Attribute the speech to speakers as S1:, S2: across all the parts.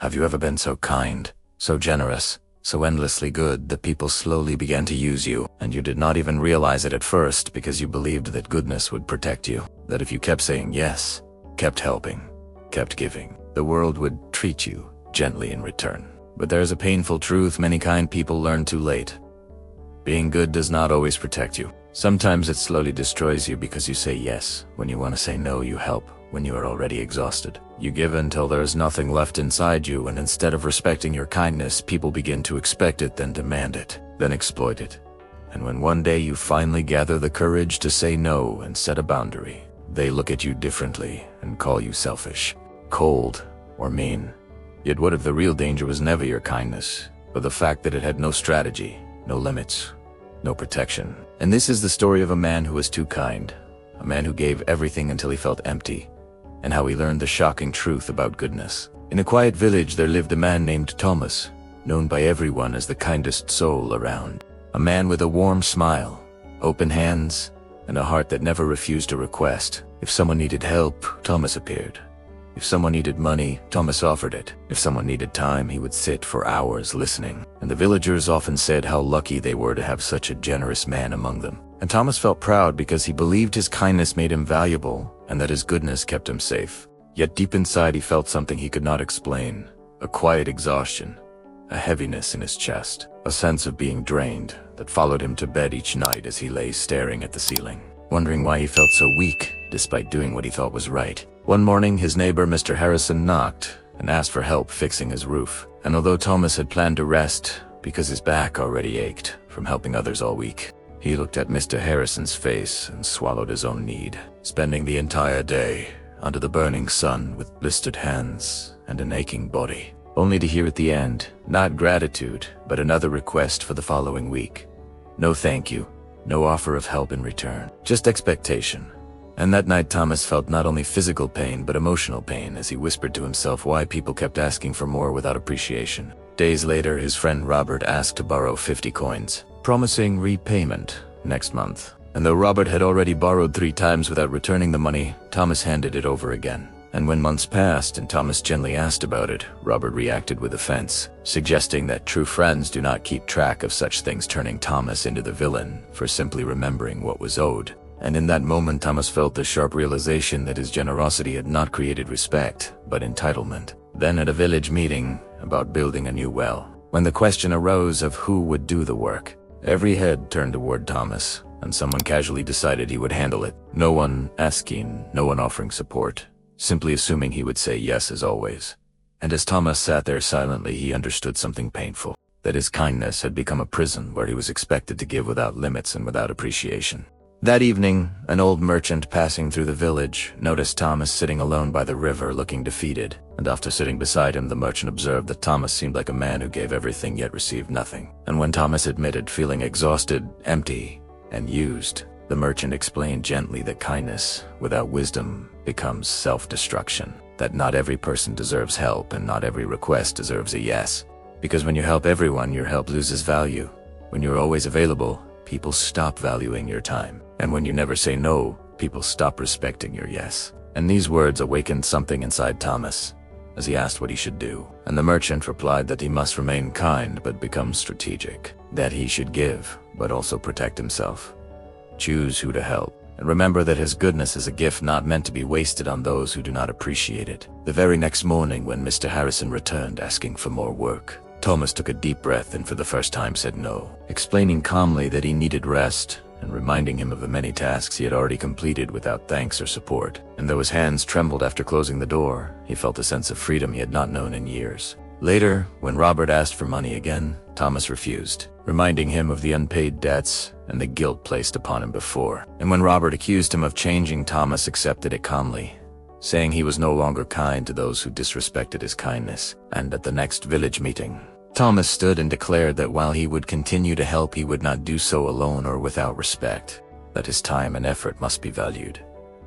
S1: Have you ever been so kind, so generous, so endlessly good that people slowly began to use you, and you did not even realize it at first because you believed that goodness would protect you, that if you kept saying yes, kept helping, kept giving, the world would treat you gently in return? But there's a painful truth many kind people learn too late. Being good does not always protect you. Sometimes it slowly destroys you because you say yes when you want to say no. You help when you are already exhausted. You give until there is nothing left inside you, and instead of respecting your kindness, people begin to expect it, then demand it, then exploit it. And when one day you finally gather the courage to say no and set a boundary, they look at you differently and call you selfish, cold, or mean. Yet what if the real danger was never your kindness, but the fact that it had no strategy, no limits, no protection? And this is the story of a man who was too kind, a man who gave everything until he felt empty, and how he learned the shocking truth about goodness. In a quiet village there lived a man named Thomas, known by everyone as the kindest soul around. A man with a warm smile, open hands, and a heart that never refused a request. If someone needed help, Thomas appeared. If someone needed money, Thomas offered it. If someone needed time, he would sit for hours listening. And the villagers often said how lucky they were to have such a generous man among them. And Thomas felt proud because he believed his kindness made him valuable and that his goodness kept him safe. Yet deep inside he felt something he could not explain, a quiet exhaustion, a heaviness in his chest, a sense of being drained that followed him to bed each night as he lay staring at the ceiling, wondering why he felt so weak despite doing what he thought was right. One morning his neighbor Mr. Harrison knocked and asked for help fixing his roof. And although Thomas had planned to rest because his back already ached from helping others all week, he looked at Mr. Harrison's face and swallowed his own need, spending the entire day under the burning sun with blistered hands and an aching body, only to hear at the end, not gratitude, but another request for the following week. No thank you, no offer of help in return, just expectation. And that night Thomas felt not only physical pain but emotional pain as he whispered to himself why people kept asking for more without appreciation. Days later, his friend Robert asked to borrow 50 coins, promising repayment next month. And though Robert had already borrowed 3 times without returning the money, Thomas handed it over again. And when months passed and Thomas gently asked about it, Robert reacted with offense, suggesting that true friends do not keep track of such things, turning Thomas into the villain for simply remembering what was owed. And in that moment Thomas felt the sharp realization that his generosity had not created respect, but entitlement. Then at a village meeting about building a new well, when the question arose of who would do the work, every head turned toward Thomas, and someone casually decided he would handle it. No one asking, no one offering support, simply assuming he would say yes as always. And as Thomas sat there silently, he understood something painful, that his kindness had become a prison where he was expected to give without limits and without appreciation. That evening, an old merchant passing through the village noticed Thomas sitting alone by the river looking defeated, and after sitting beside him the merchant observed that Thomas seemed like a man who gave everything yet received nothing. And when Thomas admitted feeling exhausted, empty, and used, the merchant explained gently that kindness without wisdom becomes self-destruction, that not every person deserves help and not every request deserves a yes. Because when you help everyone, your help loses value. When you're always available, people stop valuing your time. And when you never say no, people stop respecting your yes. And these words awakened something inside Thomas as he asked what he should do. And the merchant replied that he must remain kind but become strategic, that he should give but also protect himself, choose who to help, and remember that his goodness is a gift not meant to be wasted on those who do not appreciate it. The very next morning when Mr. Harrison returned asking for more work, Thomas took a deep breath and for the first time said no, explaining calmly that he needed rest and reminding him of the many tasks he had already completed without thanks or support. And though his hands trembled after closing the door, he felt a sense of freedom he had not known in years. Later, when Robert asked for money again, Thomas refused, reminding him of the unpaid debts and the guilt placed upon him before. And when Robert accused him of changing, Thomas accepted it calmly, saying he was no longer kind to those who disrespected his kindness. And at the next village meeting, Thomas stood and declared that while he would continue to help, he would not do so alone or without respect, that his time and effort must be valued.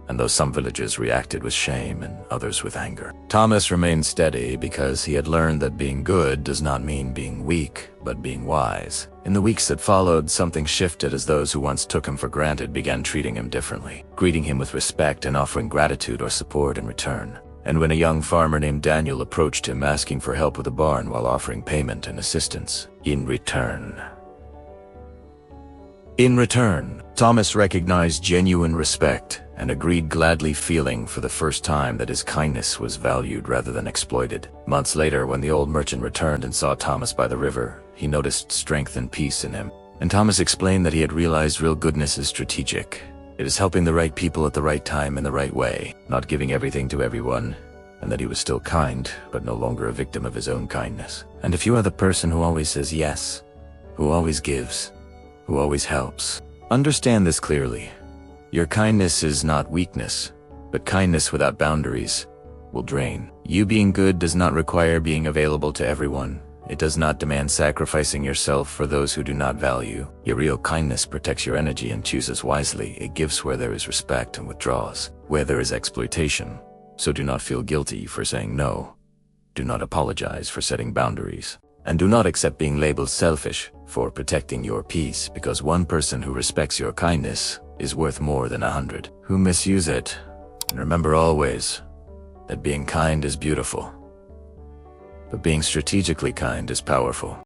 S1: And though some villagers reacted with shame and others with anger, Thomas remained steady because he had learned that being good does not mean being weak, but being wise. In the weeks that followed, something shifted as those who once took him for granted began treating him differently, greeting him with respect and offering gratitude or support in return. And when a young farmer named Daniel approached him asking for help with a barn while offering payment and assistance in return, Thomas recognized genuine respect and agreed gladly, feeling for the first time that his kindness was valued rather than exploited. Months later, when the old merchant returned and saw Thomas by the river, he noticed strength and peace in him. And Thomas explained that he had realized real goodness is strategic. It is helping the right people at the right time in the right way, not giving everything to everyone, and that he was still kind, but no longer a victim of his own kindness. And if you are the person who always says yes, who always gives, who always helps, understand this clearly. Your kindness is not weakness, but kindness without boundaries will drain. You being good does not require being available to everyone. It does not demand sacrificing yourself for those who do not value. Your real kindness protects your energy and chooses wisely. It gives where there is respect and withdraws where there is exploitation. So do not feel guilty for saying no. Do not apologize for setting boundaries. And do not accept being labeled selfish for protecting your peace, because one person who respects your kindness is worth more than 100 who misuse it. And remember always that being kind is beautiful, but being strategically kind is powerful.